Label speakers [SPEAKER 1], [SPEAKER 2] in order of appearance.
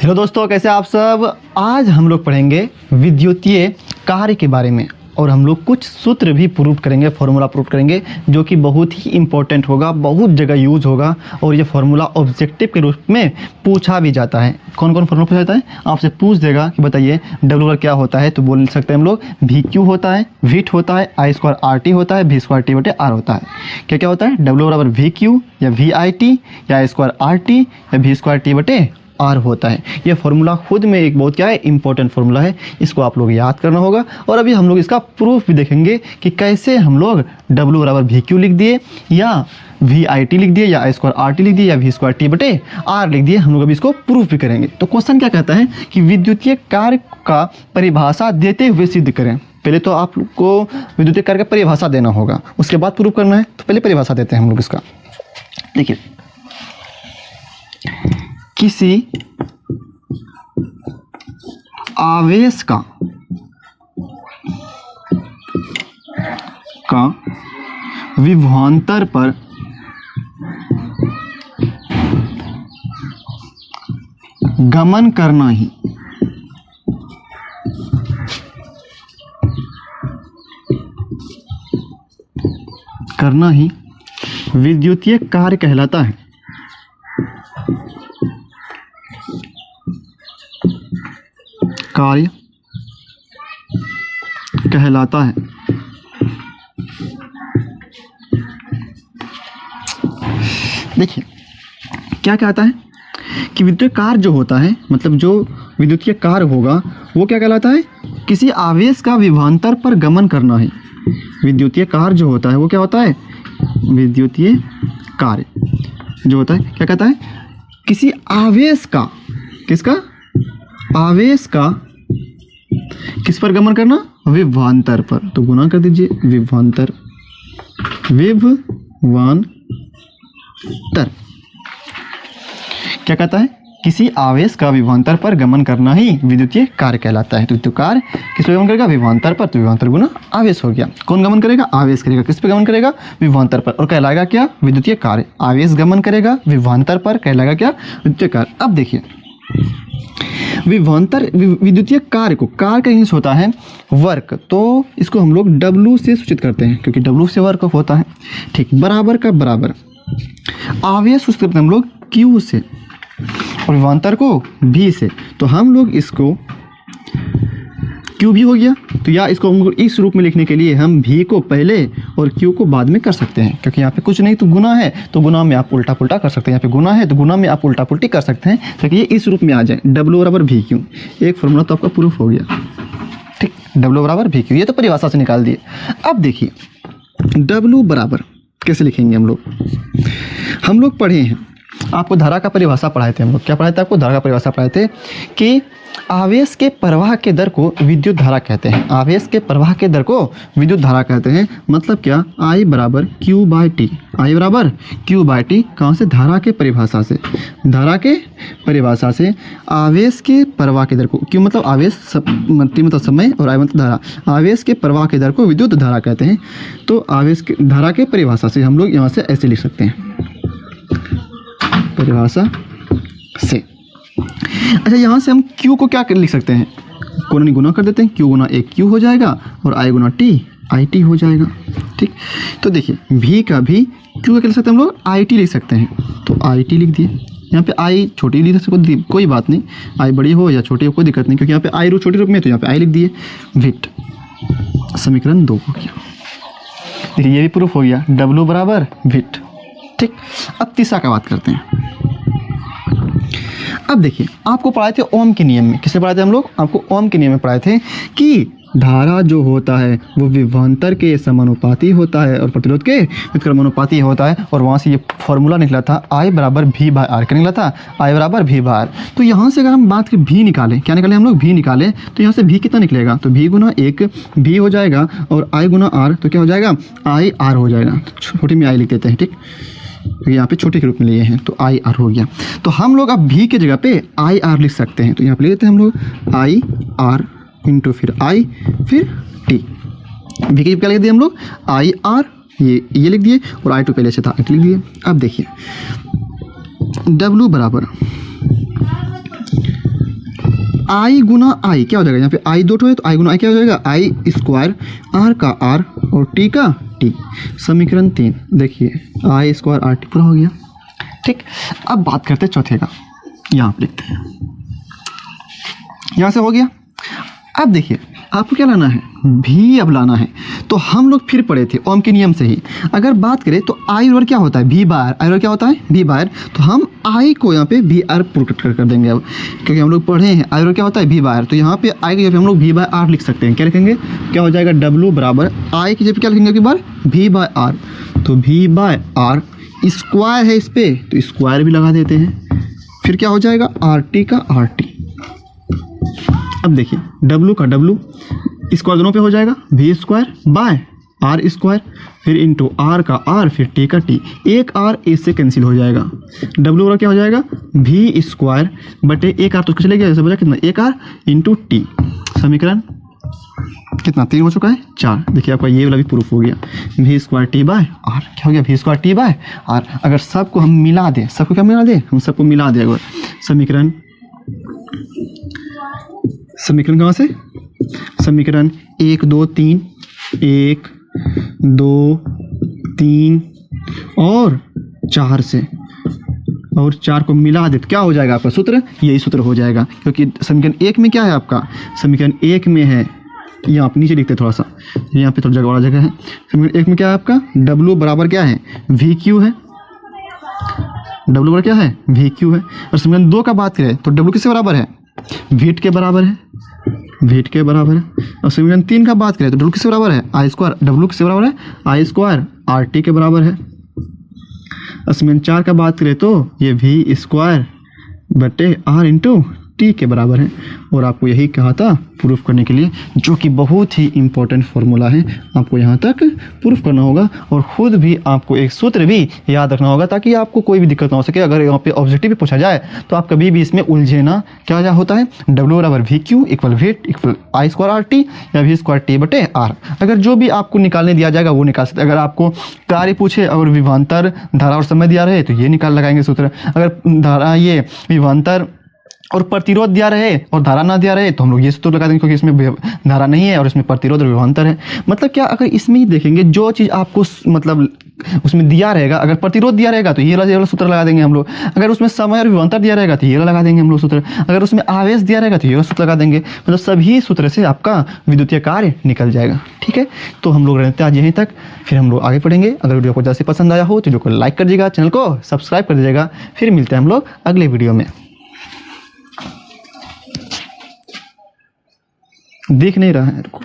[SPEAKER 1] Hello दोस्तों, कैसे आप सब। आज हम लोग पढ़ेंगे विद्युतीय कार्य के बारे में और हम लोग कुछ सूत्र भी प्रूव करेंगे, फार्मूला प्रूव करेंगे जो कि बहुत ही इंपॉर्टेंट होगा, बहुत जगह यूज होगा और ये फार्मूला ऑब्जेक्टिव के रूप में पूछा भी जाता है। कौन कौन फार्मूला पूछा जाता है, आपसे पूछ देगा कि बताइए डब्ल्यू क्या होता है, तो बोल सकते हैं हम लोग वी क्यू होता है, वीट होता है, आई स्क्वायर आर टी होता है, वी स्क्वायर टी बटे आर होता है। क्या क्या होता है, डब्ल्यू बराबर वी क्यू या वी आई टी या आई स्क्वायर आर टी या वी स्क्वायर टी बटे आर होता है। ये फार्मूला खुद में एक बहुत क्या है, इंपॉर्टेंट फार्मूला है, इसको आप लोग याद करना होगा। और अभी हम लोग इसका प्रूफ भी देखेंगे कि कैसे हम लोग डब्ल्यू बराबर वी क्यू लिख दिए या वी आई टी लिख दिए या आई स्क्वायर आर टी लिख दिए या वी स्क्वायर टी बटे आर लिख दिए। हम लोग अभी इसको प्रूफ भी करेंगे। तो क्वेश्चन क्या कहता है कि विद्युतीय कार्य का परिभाषा देते हुए सिद्ध करें। पहले तो आपको विद्युतीय कार्य का परिभाषा देना होगा, उसके बाद प्रूफ करना है। तो पहले परिभाषा देते हैं हम लोग इसका। देखिए, किसी आवेश का विभवांतर पर गमन करना ही विद्युतीय कार्य कहलाता है। कार्य कहलाता है। देखिए क्या कहता है कि विद्युतीय कार्य जो होता है, मतलब जो विद्युतीय कार्य होगा वो क्या कहलाता है, किसी आवेश का विभवांतर पर गमन करना है। विद्युतीय कार्य जो होता है वो क्या होता है, विद्युतीय कार्य जो होता है क्या कहता है, किसी आवेश का, किसका, आवेश का किस पर गमन करना, विभवांतर पर। तो गुना कर दीजिए, विभवांतर, विभवांतर क्या कहता है, किसी आवेश का विभवांतर पर गमन करना ही विद्युतीय कार्य कहलाता है। तो विद्युतीय कार्य किस पर गमन करेगा, विभवांतर पर। तो विभवांतर गुना आवेश हो गया। कौन गमन करेगा, आवेश करेगा। किस पर गमन करेगा, विभवांतर पर। और कहलाएगा क्या, विद्युतीय कार्य। आवेश गमन करेगा विभवांतर पर, कहलाएगा क्या, विद्युतीय कार्य। अब देखिए विभवांतर विद्युतीय कार्य को, कार्य का इंग्लिश होता है वर्क, तो इसको हम लोग W से सूचित करते हैं क्योंकि W से वर्क होता है। ठीक, बराबर का बराबर। आवेश सूचित करते हैं हम लोग Q से और विभवांतर को V से। तो हम लोग इसको Q भी हो गया, तो या इसको हम इस रूप में लिखने के लिए हम V को पहले और Q को बाद में कर सकते हैं, क्योंकि यहाँ पे कुछ नहीं तो गुना है, तो गुना में आप उल्टा पुल्टा कर सकते हैं। यहाँ पे गुना है तो गुना में आप उल्टा पुल्टी कर सकते हैं ताकि ये इस रूप में आ जाए, W बराबर V Q। एक फॉर्मूला तो आपका प्रूफ हो गया। ठीक, W बराबर V Q, ये तो परिभाषा से निकाल दिए। अब देखिए W बराबर कैसे लिखेंगे हम लोग पढ़े हैं, आपको धारा का परिभाषा पढ़ाए थे हम लोग। क्या पढ़ाए थे आपको, धारा का परिभाषा पढ़ाए थे कि आवेश के प्रवाह के दर को विद्युत धारा कहते हैं। आवेश के प्रवाह के दर को विद्युत धारा कहते हैं। मतलब क्या, I बराबर Q बाई टी, I बराबर Q बाई टी। कहाँ से, धारा के परिभाषा से। धारा के परिभाषा से आवेश के प्रवाह के दर को, Q मतलब आवेश, मतलब समय, और I मतलब धारा। आवेश के प्रवाह के दर को विद्युत धारा कहते हैं। तो आवेश के धारा के परिभाषा से हम लोग यहाँ से ऐसे लिख सकते हैं, परिभाषा से। अच्छा, यहाँ से हम Q को क्या लिख सकते हैं, कोना गुना कर देते हैं। Q गुना एक Q हो जाएगा और I Guna T I T हो जाएगा। ठीक, तो देखिए V का भी Q का क्या लिख सकते हैं हम लोग, आई टी लिख सकते हैं। तो आई टी लिख दिए। यहाँ पे I छोटी लिख सकते, कोई बात नहीं, I बड़ी हो या छोटी हो कोई दिक्कत नहीं, क्योंकि यहाँ पे I छोटी रूप में, तो यहाँ पे I लिख दिए। विट समीकरण 2 हो गया। देखिए ये भी प्रूफ हो गया, W बराबर विट। ठीक, अब तीसरा का बात करते हैं। अब देखिए आपको पढ़ाए थे ओम के नियम में। किससे पढ़ाए थे हम लोग, आपको ओम के नियम में पढ़ाए थे कि धारा जो होता है वो विभवांतर के समानुपाती होता है और प्रतिरोध के व्युत्क्रमानुपाती होता है। और वहाँ से ये फॉर्मूला निकला था I बराबर V बाय आर। क्या निकला था, I बराबर V बाय आर। तो यहाँ से अगर हम बात करें V निकालें, क्या निकालें हम लोग, V निकालें, तो यहाँ से V कितना निकलेगा, तो V गुना एक V हो जाएगा और I गुना R, तो क्या हो जाएगा, I R हो जाएगा। छोटी में I लिख देते हैं। ठीक, तो यहाँ पे छोटे के रूप में लिए हैं, तो आई आर हो गया। तो हम लोग अब भी की जगह पे आई आर लिख सकते हैं। तो यहाँ पे लिख देते हैं हम लोग आई आर इंटू फिर आई फिर टी। भी की क्या लिख दिए हम लोग, आई आर, ये लिख दिए, और आई टू पहले से था लिख दिए। अब देखिए W बराबर आई गुना आई क्या हो जाएगा, यहाँ पे आई दो ठो है तो आई गुना आई क्या हो जाएगा, आई स्क्वायर, आर का आर और टी का टी। समीकरण 3 देखिए आई स्क्वायर आर टी पूरा हो गया। ठीक, अब बात करते हैं चौथे का, यहाँ पर लिखते हैं, यहाँ से हो गया। अब देखिए आपको क्या लाना है, भी अब लाना है। तो हम लोग फिर पढ़े थे ओम के नियम से ही, अगर बात करें तो आई बराबर क्या होता है, भी बार, आई बराबर क्या होता है, भी बार। तो हम आई को यहाँ पे भी आर पुट कर देंगे अब, क्योंकि हम लोग पढ़े हैं आई बराबर क्या होता है, भी बार। तो यहाँ पे आई की जगह हम लोग भी बाय आर लिख सकते हैं। क्या लिखेंगे, क्या हो जाएगा, डब्लू बराबर आई की जगह क्या लिखेंगे एक बार, भी बाय आर। तो भी बाय आर स्क्वायर है इस पर तो स्क्वायर भी लगा देते हैं, फिर क्या हो जाएगा आर टी का आर टी। अब देखिए W का W स्क्वायर दोनों पे हो जाएगा, V square by R square, फिर इंटू R का R, फिर T का T, एक R इससे कैंसिल हो जाएगा। W बराबर क्या हो जाएगा, V स्क्वायर बटे एक R तो चले गया, जैसे बचा कितना, एक R इंटू T। समीकरण कितना 3 हो चुका है, 4। देखिए आपका ये वाला भी प्रूफ हो गया, V square T by R क्या हो गया, V square T by R। अगर सबको हम मिला दें, सबको क्या मिला दें, हम सबको मिला दें अगर समीकरण, समीकरण कहाँ से, समीकरण 1 2 3, 1 2 3 और 4 से, और 4 को मिला दे तो क्या हो जाएगा आपका सूत्र, यही सूत्र हो जाएगा। क्योंकि समीकरण 1 में क्या है आपका, समीकरण 1 में है, यहाँ आप नीचे लिखते थोड़ा सा, यहाँ पे थोड़ा जगह वाला जगह है। समीकरण 1 में क्या है आपका, W बराबर क्या है, VQ है, W बराबर क्या है, VQ है। और समीकरण 2 का बात करें तो W किससे बराबर है, VT के बराबर है, VT के बराबर है। और समीकरण 3 का बात करें तो W किससे बराबर है, आई स्क्वायर, W किससे बराबर है, आई स्क्वायर RT के बराबर है। और समीकरण 4 का बात करें तो ये V स्क्वायर बटे R इंटू T के बराबर है। और आपको यही कहा था प्रूफ करने के लिए, जो कि बहुत ही इंपॉर्टेंट फार्मूला है, आपको यहाँ तक प्रूफ करना होगा। और खुद भी आपको एक सूत्र भी याद रखना होगा ताकि आपको कोई भी दिक्कत ना हो सके। अगर यहाँ पे ऑब्जेक्टिव भी पूछा जाए तो आप कभी भी इसमें उलझे ना। क्या होता है, W बराबर VQ इक्वल VT इक्वल आई स्क्वायर RT या V स्क्वायर T बटे R। अगर जो भी आपको निकालने दिया जाएगा वो निकाल सकते। अगर आपको कार्य पूछे और विभवांतर धारा और समय दिया रहे तो ये निकाल लगाएंगे सूत्र। अगर धारा ये विभवांतर और प्रतिरोध दिया रहे और धारा ना दिया रहे तो हम लोग ये सूत्र लगा देंगे, क्योंकि इसमें धारा नहीं है और इसमें प्रतिरोध और विभवांतर है। मतलब क्या, अगर इसमें ही देखेंगे जो चीज़ आपको मतलब उसमें दिया रहेगा, अगर प्रतिरोध दिया रहेगा तो ये वाला सूत्र लगा देंगे हम लोग। अगर उसमें समय और विभवांतर दिया रहेगा तो ये वाला लगा देंगे हम लोग सूत्र। अगर उसमें आवेश दिया रहेगा तो ये वाला सूत्र लगा देंगे। मतलब सभी सूत्र से आपका विद्युतीय कार्य निकल जाएगा। ठीक है, तो हम लोग रहते हैं आज यहीं तक, फिर हम लोग आगे पढ़ेंगे। अगर वीडियो को जैसे पसंद आया हो तो वीडियो को लाइक कर दीजिएगा, चैनल को सब्सक्राइब कर दीजिएगा। फिर मिलते हैं हम लोग अगले वीडियो में। दिख नहीं रहा है को।